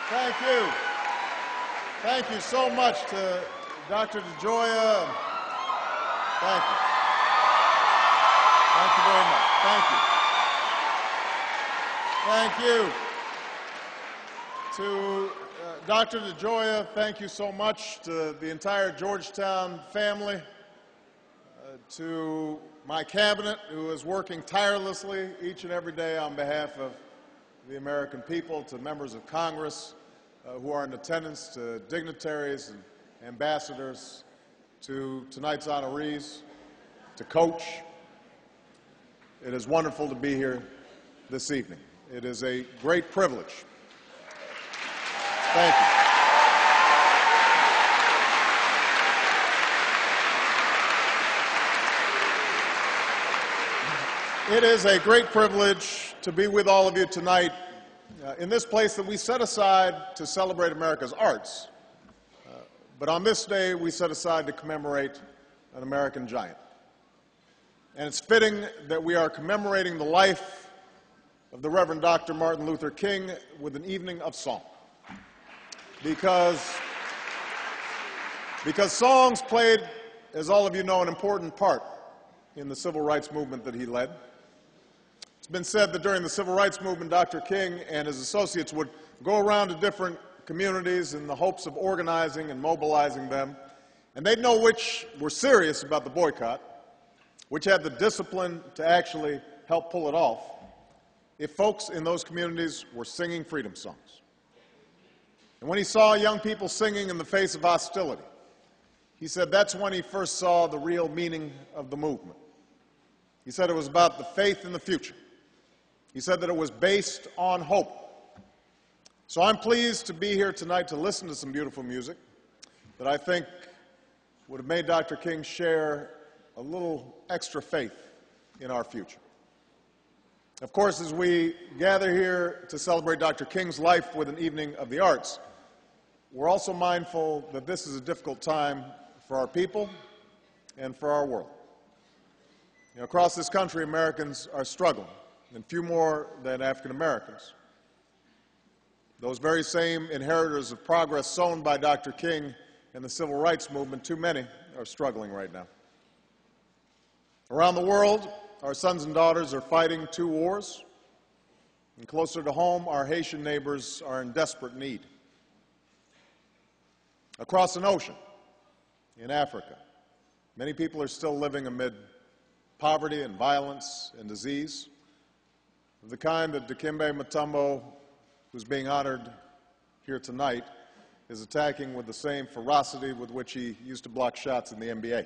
Thank you. Thank you so much to Dr. DeGioia. Thank you. Thank you very much. Thank you. Thank you. To Dr. DeGioia, thank you so much. To the entire Georgetown family. To my cabinet, who is working tirelessly each and every day on behalf of the American people, to members of Congress who are in attendance, to dignitaries and ambassadors, to tonight's honorees, to Coach. It is wonderful to be here this evening. It is a great privilege. Thank you. It is a great privilege to be with all of you tonight in this place that we set aside to celebrate America's arts. But on this day, we set aside to commemorate an American giant. And it's fitting that we are commemorating the life of the Reverend Dr. Martin Luther King with an evening of song. Because songs played, as all of you know, an important part in the civil rights movement that he led. It's been said that during the civil rights movement, Dr. King and his associates would go around to different communities in the hopes of organizing and mobilizing them, and they'd know which were serious about the boycott, which had the discipline to actually help pull it off, if folks in those communities were singing freedom songs. And when he saw young people singing in the face of hostility, he said that's when he first saw the real meaning of the movement. He said it was about the faith in the future. He said that it was based on hope. So I'm pleased to be here tonight to listen to some beautiful music that I think would have made Dr. King share a little extra faith in our future. Of course, as we gather here to celebrate Dr. King's life with an evening of the arts, we're also mindful that this is a difficult time for our people and for our world. You know, across this country, Americans are struggling, and few more than African Americans. Those very same inheritors of progress sown by Dr. King and the civil rights movement, too many are struggling right now. Around the world, our sons and daughters are fighting two wars, and closer to home, our Haitian neighbors are in desperate need. Across an ocean, in Africa, many people are still living amid poverty and violence and disease, of the kind that Dikembe Mutombo, who's being honored here tonight, is attacking with the same ferocity with which he used to block shots in the NBA.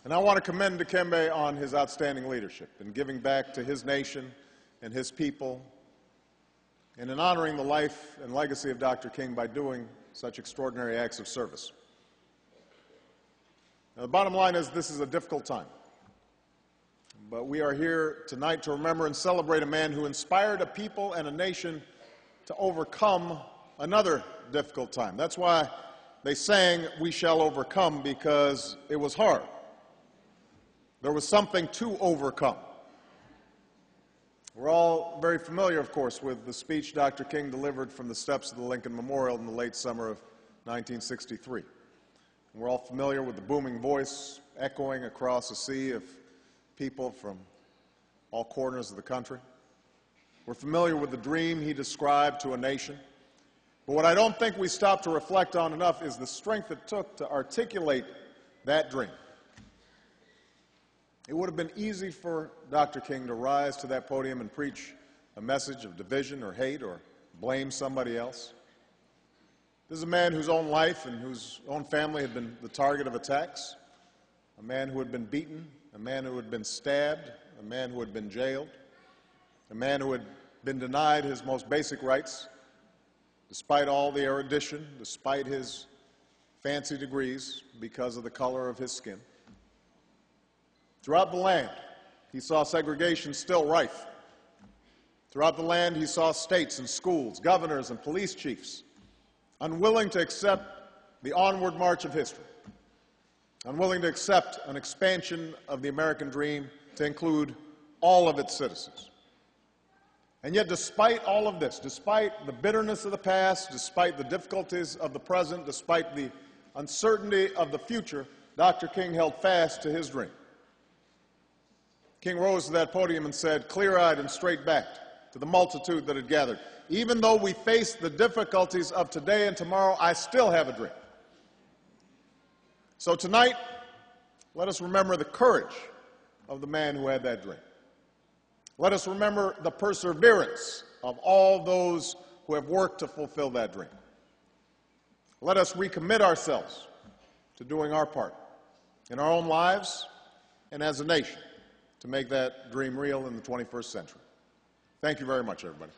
And I want to commend Dikembe on his outstanding leadership in giving back to his nation and his people, and in honoring the life and legacy of Dr. King by doing such extraordinary acts of service. Now, the bottom line is this is a difficult time, but we are here tonight to remember and celebrate a man who inspired a people and a nation to overcome another difficult time. That's why they sang, "We shall overcome," because it was hard. There was something to overcome. We're all very familiar, of course, with the speech Dr. King delivered from the steps of the Lincoln Memorial in the late summer of 1963. And we're all familiar with the booming voice echoing across a sea of people from all corners of the country. We're familiar with the dream he described to a nation. But what I don't think we stop to reflect on enough is the strength it took to articulate that dream. It would have been easy for Dr. King to rise to that podium and preach a message of division or hate or blame somebody else. This is a man whose own life and whose own family had been the target of attacks, a man who had been beaten, a man who had been stabbed, a man who had been jailed, a man who had been denied his most basic rights, despite all the erudition, despite his fancy degrees, because of the color of his skin. Throughout the land, he saw segregation still rife. Throughout the land, he saw states and schools, governors and police chiefs unwilling to accept the onward march of history, unwilling to accept an expansion of the American dream to include all of its citizens. And yet, despite all of this, despite the bitterness of the past, despite the difficulties of the present, despite the uncertainty of the future, Dr. King held fast to his dream. King rose to that podium and said, clear-eyed and straight-backed, to the multitude that had gathered, even though we face the difficulties of today and tomorrow, I still have a dream. So tonight, let us remember the courage of the man who had that dream. Let us remember the perseverance of all those who have worked to fulfill that dream. Let us recommit ourselves to doing our part in our own lives and as a nation to make that dream real in the 21st century. Thank you very much, everybody.